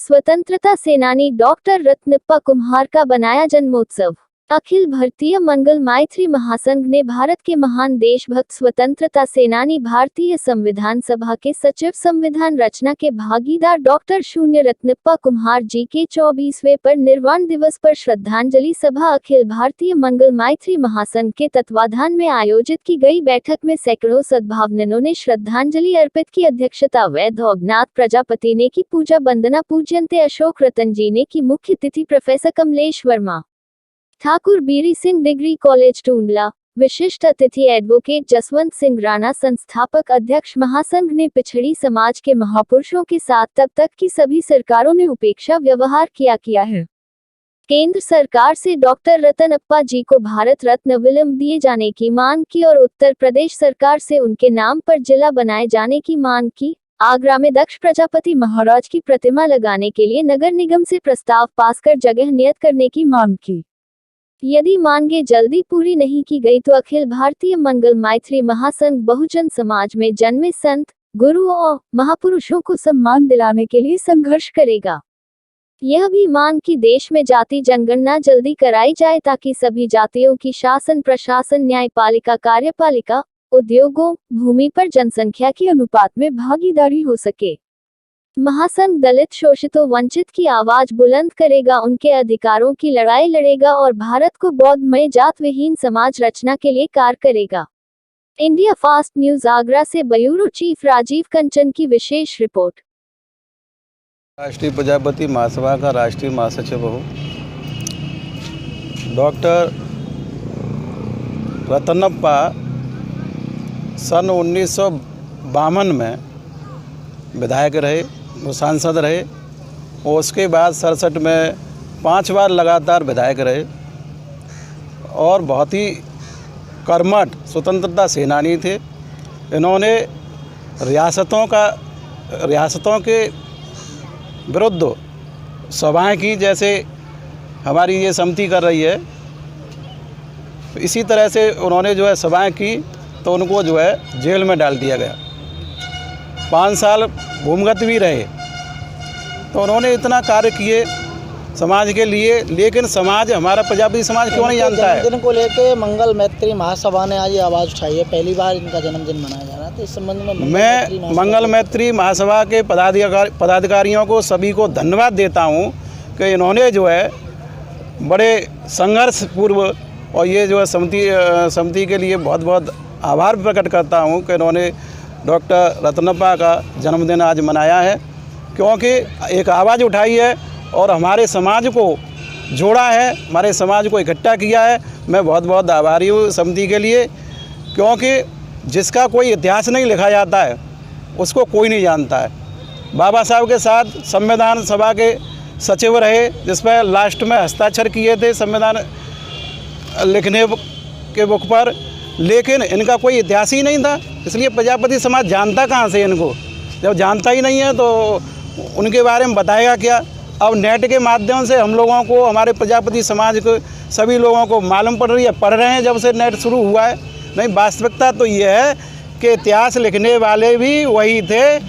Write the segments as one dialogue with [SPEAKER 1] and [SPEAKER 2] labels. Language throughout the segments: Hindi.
[SPEAKER 1] स्वतंत्रता सेनानी डॉक्टर रत्नप्पा कुम्हार का बनाया जन्मोत्सव। अखिल भारतीय मंगल मैत्री महासंघ ने भारत के महान देशभक्त स्वतंत्रता सेनानी, भारतीय संविधान सभा के सचिव, संविधान रचना के भागीदार डॉक्टर शून्य रत्नप्पा कुम्हार जी के 24वें परिनिर्वाण दिवस पर श्रद्धांजलि सभा अखिल भारतीय मंगल मैत्री महासंघ के तत्वाधान में आयोजित की गई बैठक में सैकड़ों सद्भावनों ने श्रद्धांजलि अर्पित की। अध्यक्षता वैद्य अज्ञात प्रजापति ने की। पूजा वंदना पूज्यंते अशोक रतन जी ने की। मुख्य अतिथि प्रोफेसर कमलेश वर्मा, ठाकुर बीरी सिंह डिग्री कॉलेज टूंडला। विशिष्ट अतिथि एडवोकेट जसवंत सिंह राणा। संस्थापक अध्यक्ष महासंघ ने पिछड़ी समाज के महापुरुषों के साथ तब तक की सभी सरकारों ने उपेक्षा व्यवहार किया है। केंद्र सरकार से डॉक्टर रतनप्पा जी को भारत रत्न विलंब दिए जाने की मांग की और उत्तर प्रदेश सरकार से उनके नाम पर जिला बनाए जाने की मांग की। आगरा में दक्ष प्रजापति महाराज की प्रतिमा लगाने के लिए नगर निगम से प्रस्ताव पास कर जगह नियत करने की मांग की। यदि मांगे जल्दी पूरी नहीं की गई तो अखिल भारतीय मंगल मैत्री महासंघ बहुजन समाज में जन्मे संत, गुरु और महापुरुषों को सम्मान दिलाने के लिए संघर्ष करेगा। यह भी मांग कि देश में जाति जनगणना जल्दी कराई जाए ताकि सभी जातियों की शासन, प्रशासन, न्यायपालिका, कार्यपालिका, उद्योगों, भूमि पर जनसंख्या के अनुपात में भागीदारी हो सके। महासंघ दलित, शोषितों, वंचित की आवाज बुलंद करेगा, उनके अधिकारों की लड़ाई लड़ेगा और भारत को बौद्धमय जात विहीन समाज रचना के लिए कार्य करेगा। इंडिया फास्ट न्यूज आगरा से ब्यूरो चीफ राजीव कंचन की विशेष रिपोर्ट।
[SPEAKER 2] राष्ट्रीय प्रजापति महासभा का राष्ट्रीय महासचिव हूँ। डॉक्टर रतनप्पा सन 1952 में विधायक रहे, वो सांसद रहे और उसके बाद 67 में 5 बार लगातार विधायक रहे और बहुत ही कर्मठ स्वतंत्रता सेनानी थे। इन्होंने रियासतों के विरुद्ध सभाएं की, जैसे हमारी ये समिति कर रही है, इसी तरह से उन्होंने जो है सभाएं की तो उनको जो है जेल में डाल दिया गया। 5 साल भूमिगत भी रहे। तो उन्होंने इतना कार्य किए समाज के लिए, लेकिन समाज, हमारा प्रजापति समाज क्यों नहीं जानता है।
[SPEAKER 3] जन्मदिन को लेकर मंगल मैत्री महासभा ने आज ये आवाज़ उठाई है, पहली बार इनका जन्मदिन मनाया जा रहा है, तो इस संबंध में
[SPEAKER 2] मैं मंगल मैत्री महासभा के पदाधिकारियों को, सभी को धन्यवाद देता हूँ कि इन्होंने जो है बड़े संघर्ष पूर्व, और ये जो है समिति के लिए बहुत बहुत आभार प्रकट करता हूँ कि इन्होंने डॉक्टर रतनप्पा का जन्मदिन आज मनाया है, क्योंकि एक आवाज़ उठाई है और हमारे समाज को जोड़ा है, हमारे समाज को इकट्ठा किया है। मैं बहुत बहुत आभारी हूँ समिति के लिए, क्योंकि जिसका कोई इतिहास नहीं लिखा जाता है उसको कोई नहीं जानता है। बाबा साहब के साथ संविधान सभा के सचिव रहे, जिस पर लास्ट में हस्ताक्षर किए थे संविधान लिखने के बुक पर, लेकिन इनका कोई इतिहास ही नहीं था। इसलिए प्रजापति समाज जानता कहाँ से इनको? जब जानता ही नहीं है तो उनके बारे में बताएगा क्या? अब नेट के माध्यम से हम लोगों को, हमारे प्रजापति समाज को, सभी लोगों को मालूम पड़ रही है, पढ़ रहे हैं जब से नेट शुरू हुआ है। नहीं, वास्तविकता तो ये है कि इतिहास लिखने वाले भी वही थे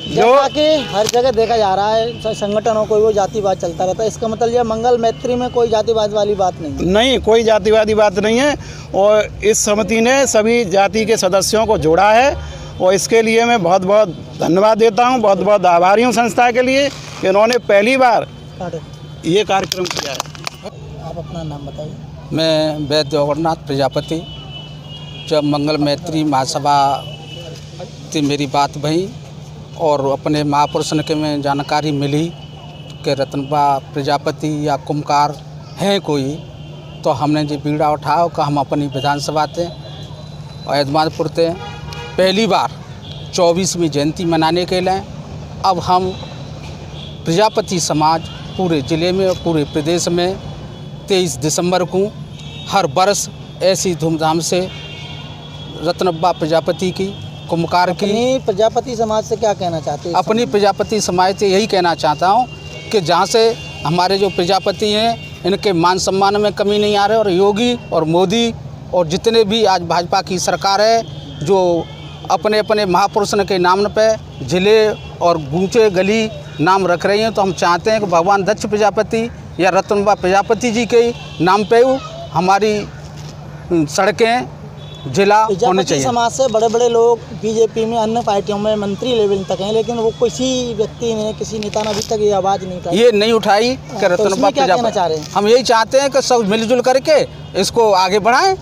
[SPEAKER 2] जो
[SPEAKER 3] कि हर जगह देखा जा रहा है संगठनों को वो जातिवाद चलता रहता है। इसका मतलब यह मंगल मैत्री में कोई जातिवाद वाली बात नहीं,
[SPEAKER 2] कोई जातिवादी बात नहीं है। और इस समिति ने सभी जाति के सदस्यों को जोड़ा है और इसके लिए मैं बहुत बहुत धन्यवाद देता हूं, बहुत बहुत आभारी हूं संस्था के लिए कि इन्होंने पहली बार ये कार्यक्रम किया है।
[SPEAKER 3] आप अपना नाम बताइए।
[SPEAKER 4] मैं वैद्य अमरनाथ प्रजापति। जब मंगल मैत्री महासभा से मेरी बात भई और अपने महापुरुषों के में जानकारी मिली कि रतनप्पा प्रजापति या कुम्हार हैं कोई, तो हमने जो बीड़ा उठाया कि हम अपनी विधानसभा थे और यजमानपुर थे पहली बार 24वीं जयंती मनाने के लिए अब हम प्रजापति समाज पूरे ज़िले में और पूरे प्रदेश में 23 दिसंबर को हर वर्ष ऐसी धूमधाम से रतनप्पा प्रजापति की, कुम्हार की।
[SPEAKER 3] अपनी प्रजापति समाज से क्या कहना चाहते हैं?
[SPEAKER 4] अपनी प्रजापति समाज से यही कहना चाहता हूँ कि जहाँ से हमारे जो प्रजापति हैं इनके मान सम्मान में कमी नहीं आ रही, और योगी और मोदी और जितने भी आज भाजपा की सरकार है जो अपने अपने महापुरुषों के नाम पे ज़िले और गूंचे गली नाम रख रही हैं, तो हम चाहते हैं कि भगवान दक्ष प्रजापति या रत्नबा प्रजापति जी के नाम पे हमारी सड़कें जिला होने
[SPEAKER 3] प्रजापति
[SPEAKER 4] चाहिए।
[SPEAKER 3] समाज से बड़े बड़े लोग बीजेपी में, अन्य पार्टियों में मंत्री लेवल तक हैं, लेकिन वो किसी व्यक्ति ने, किसी नेता ने अभी तक ये आवाज़ नहीं उठाई,
[SPEAKER 4] ये नहीं उठाई कि
[SPEAKER 3] तो
[SPEAKER 4] रत्नबा
[SPEAKER 3] इसमें क्या कहना
[SPEAKER 4] प्रजापति।
[SPEAKER 3] चाह रहे हैं?
[SPEAKER 4] हम यही चाहते हैं कि सब मिलजुल करके इसको आगे बढ़ाएं।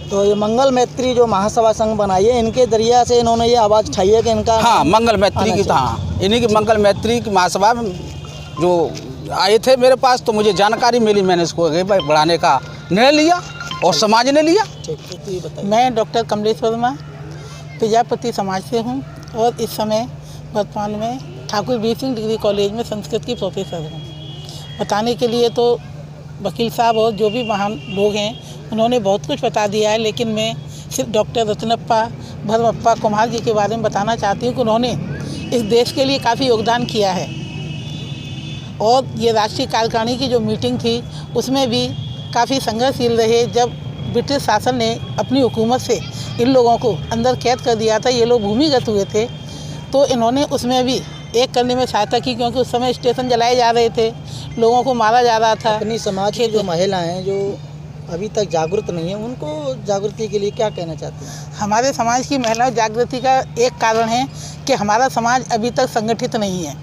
[SPEAKER 3] तो ये मंगल मैत्री जो महासभा संघ बनाई है, इनके जरिया से इन्होंने ये आवाज़ उठाई है कि इनका
[SPEAKER 4] हाँ, मंगल मैत्री की, हाँ, इन्हीं की मंगल मैत्री की महासभा में जो आए थे मेरे पास, तो मुझे जानकारी मिली, मैंने इसको आगे बढ़ाने का निर्णय लिया और समाज ने लिया।
[SPEAKER 5] मैं डॉक्टर कमलेश वर्मा प्रजापति समाज से हूँ और इस समय वर्तमान में ठाकुर वीर सिंह डिग्री कॉलेज में संस्कृत की प्रोफेसर हूँ। बताने के लिए तो वकील साहब और जो भी महान लोग हैं उन्होंने बहुत कुछ बता दिया है, लेकिन मैं सिर्फ डॉक्टर रत्नप्पा भरमप्पा कुम्हार जी के बारे में बताना चाहती हूँ कि उन्होंने इस देश के लिए काफ़ी योगदान किया है। और ये राष्ट्रीय कार्यकारिणी की जो मीटिंग थी उसमें भी काफ़ी संघर्षशील रहे। जब ब्रिटिश शासन ने अपनी हुकूमत से इन लोगों को अंदर कैद कर दिया था, ये लोग भूमिगत हुए थे, तो इन्होंने उसमें भी एक करने में सहायता की, क्योंकि उस समय स्टेशन जलाए जा रहे थे, लोगों को मारा जा रहा था।
[SPEAKER 3] अपनी समाज की जो महिलाएं हैं जो अभी तक जागरूक नहीं है, उनको जागृति के लिए क्या कहना चाहते हैं?
[SPEAKER 5] हमारे समाज की महिला जागृति का एक कारण है कि हमारा समाज अभी तक संगठित नहीं है।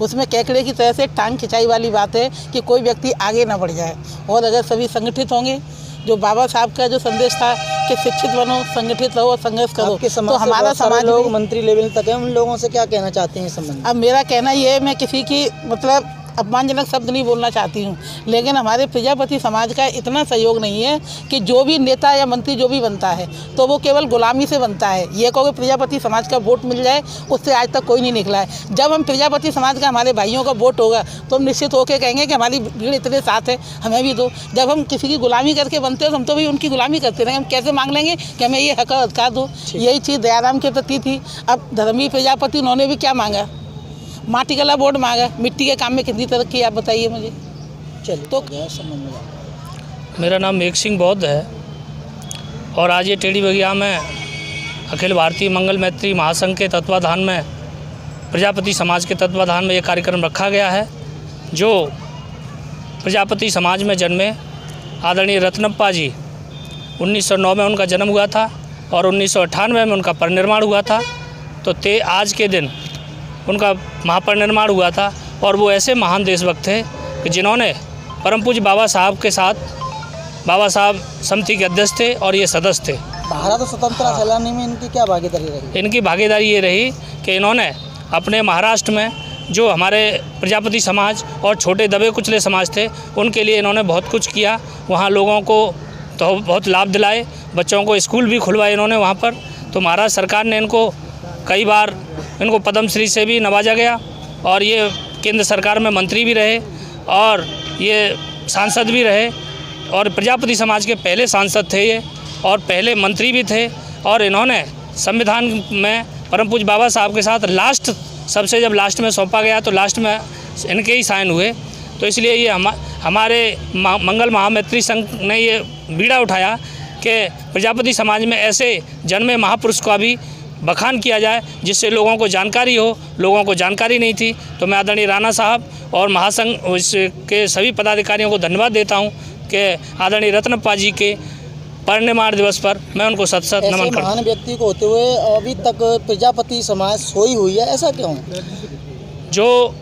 [SPEAKER 5] उसमें केकड़े की तरह से टांग खिंचाई वाली बात है कि कोई व्यक्ति आगे ना बढ़ जाए। और अगर सभी संगठित होंगे, जो बाबा साहब का जो संदेश था कि शिक्षित बनो, संगठित रहो और संघर्ष करो, तो हमारा समाज
[SPEAKER 3] लोग मंत्री लेवल तक है, उन लोगों से क्या कहना चाहते हैं इस संबंध में?
[SPEAKER 5] अब मेरा कहना ये है, मैं किसी की मतलब अपमानजनक शब्द नहीं बोलना चाहती हूँ, लेकिन हमारे प्रजापति समाज का इतना सहयोग नहीं है कि जो भी नेता या मंत्री जो भी बनता है तो वो केवल गुलामी से बनता है। ये कहो कि प्रजापति समाज का वोट मिल जाए, उससे आज तक कोई नहीं निकला है। जब हम प्रजापति समाज का, हमारे भाइयों का वोट होगा तो हम निश्चित होकर कहेंगे कि हमारी भीड़ इतने साथ है, हमें भी दो। जब हम किसी की गुलामी करके बनते हैं तो हम तो भी उनकी गुलामी करते रहेंगे। हम कैसे मांग लेंगे कि हमें ये हक अधिकार दो? यही चीज़ दयाराम के प्रति थी। अब धर्मवीर प्रजापति उन्होंने भी क्या मांगा? माटी कला बोर्ड मांगा। मिट्टी के काम में कितनी तरक्की आप बताइए मुझे।
[SPEAKER 3] चलिए
[SPEAKER 5] तो
[SPEAKER 6] मेरा नाम मेघ सिंह बौद्ध है और आज ये टेढ़ी बगिया में अखिल भारतीय मंगल मैत्री महासंघ के तत्वाधान में, प्रजापति समाज के तत्वाधान में ये कार्यक्रम रखा गया है। जो प्रजापति समाज में जन्मे आदरणीय रत्नप्पा जी, 1909 में उनका जन्म हुआ था और 1998 में उनका परिनिर्वाण हुआ था। तो आज के दिन उनका महापरिनिर्वाण हुआ था और वो ऐसे महान देशभक्त थे कि जिन्होंने परम पूज्य बाबा साहब के साथ, बाबा साहब समिति के अध्यक्ष थे और ये सदस्य थे।
[SPEAKER 3] भारत स्वतंत्रता सेनानी में इनकी क्या भागीदारी रही?
[SPEAKER 6] इनकी भागीदारी ये रही कि इन्होंने अपने महाराष्ट्र में जो हमारे प्रजापति समाज और छोटे दबे कुचले समाज थे, उनके लिए इन्होंने बहुत कुछ किया। वहाँ लोगों को तो बहुत लाभ दिलाए, बच्चों को स्कूल भी खुलवाए इन्होंने वहाँ पर। तो महाराष्ट्र सरकार ने इनको कई बार इनको पद्मश्री से भी नवाजा गया और ये केंद्र सरकार में मंत्री भी रहे और ये सांसद भी रहे और प्रजापति समाज के पहले सांसद थे ये और पहले मंत्री भी थे। और इन्होंने संविधान में परम पूज्य बाबा साहब के साथ लास्ट, सबसे जब लास्ट में सौंपा गया तो लास्ट में इनके ही साइन हुए। तो इसलिए ये हमारे मंगल महामैत्री संघ ने ये बीड़ा उठाया कि प्रजापति समाज में ऐसे जन्मे महापुरुष का भी बखान किया जाए जिससे लोगों को जानकारी हो। लोगों को जानकारी नहीं थी। तो मैं आदरणीय राणा साहब और महासंघ के सभी पदाधिकारियों को धन्यवाद देता हूं कि आदरणीय रत्नप्पा जी के परिनिर्वाण दिवस पर मैं उनको सत नमन करता हूं।
[SPEAKER 3] महान व्यक्ति को होते हुए अभी तक प्रजापति समाज सोई हुई है, ऐसा क्यों?
[SPEAKER 6] जो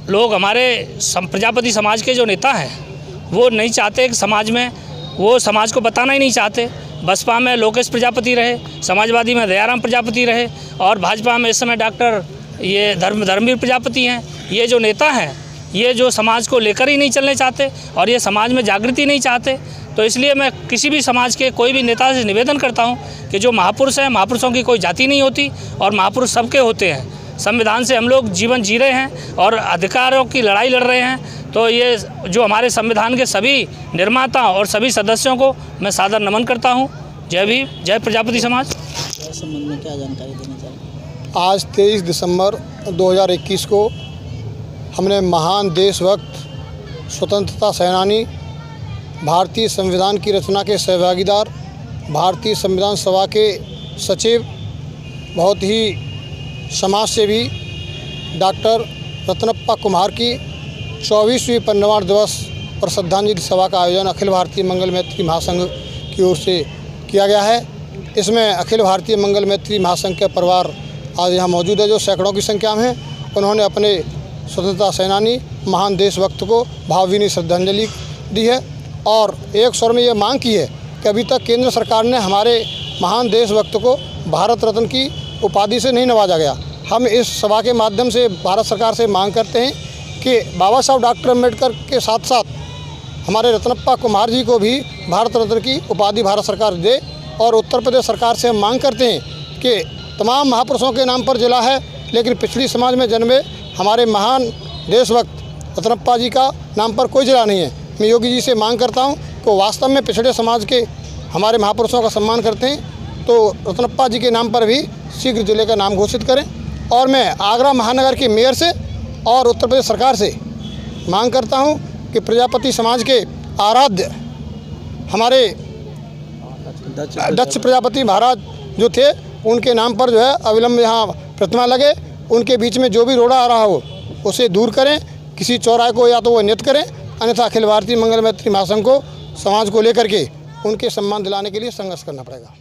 [SPEAKER 6] लोग हमारे प्रजापति समाज के जो नेता हैं वो नहीं चाहते कि समाज में, वो समाज को बताना ही नहीं चाहते। बसपा में लोकेश प्रजापति रहे, समाजवादी में दयाराम प्रजापति रहे और भाजपा में इस समय डॉक्टर ये धर्मवीर प्रजापति हैं। ये जो नेता हैं ये जो समाज को लेकर ही नहीं चलने चाहते और ये समाज में जागृति नहीं चाहते। तो इसलिए मैं किसी भी समाज के कोई भी नेता से निवेदन करता हूं कि जो महापुरुष हैं, महापुरुषों की कोई जाति नहीं होती और महापुरुष सबके होते हैं। संविधान से हम लोग जीवन जी रहे हैं और अधिकारों की लड़ाई लड़ रहे हैं। तो ये जो हमारे संविधान के सभी निर्माता और सभी सदस्यों को मैं सादर नमन करता हूँ। जय भीम, जय प्रजापति समाज।
[SPEAKER 3] इस संबंध में क्या जानकारी देना चाहिए?
[SPEAKER 7] आज 23 दिसंबर 2021 को हमने महान देशभक्त, स्वतंत्रता सेनानी, भारतीय संविधान की रचना के सहभागीदार, भारतीय संविधान सभा के सचिव, बहुत ही समाज सेवी डॉक्टर रत्नप्पा कुम्हार की 24वीं परिनिर्वाण दिवस और श्रद्धांजलि सभा का आयोजन अखिल भारतीय मंगल मैत्री महासंघ की ओर से किया गया है। इसमें अखिल भारतीय मंगल मैत्री महासंघ के परिवार आज यहाँ मौजूद है, जो सैकड़ों की संख्या में हैं। उन्होंने अपने स्वतंत्रता सेनानी महान देशभक्त को भावभीनी श्रद्धांजलि दी है और एक स्वर में ये मांग की है कि अभी तक केंद्र सरकार ने हमारे महान देशभक्त को भारत रत्न की उपाधि से नहीं नवाजा गया। हम इस सभा के माध्यम से भारत सरकार से मांग करते हैं कि बाबा साहब डॉक्टर अम्बेडकर के साथ साथ हमारे रत्नप्पा कुम्हार जी को भी भारत रत्न की उपाधि भारत सरकार दे। और उत्तर प्रदेश सरकार से हम मांग करते हैं कि तमाम महापुरुषों के नाम पर जिला है, लेकिन पिछड़ी समाज में जन्मे हमारे महान देशभक्त रत्नप्पा जी का नाम पर कोई जिला नहीं है। मैं योगी जी से मांग करता हूं कि वास्तव में पिछड़े समाज के हमारे महापुरुषों का सम्मान करते हैं तो रत्नप्पा जी के नाम पर भी शीघ्र जिले का नाम घोषित करें। और मैं आगरा महानगर के मेयर से और उत्तर प्रदेश सरकार से मांग करता हूं कि प्रजापति समाज के आराध्य हमारे दक्ष प्रजापति महाराज जो थे, उनके नाम पर जो है अविलंब यहाँ प्रतिमा लगे। उनके बीच में जो भी रोड़ा आ रहा हो उसे दूर करें, किसी चौराहे को या तो वो नियत करें, अन्यथा अखिल भारतीय मंगल मैत्री महासंघ को समाज को लेकर के उनके सम्मान दिलाने के लिए संघर्ष करना पड़ेगा।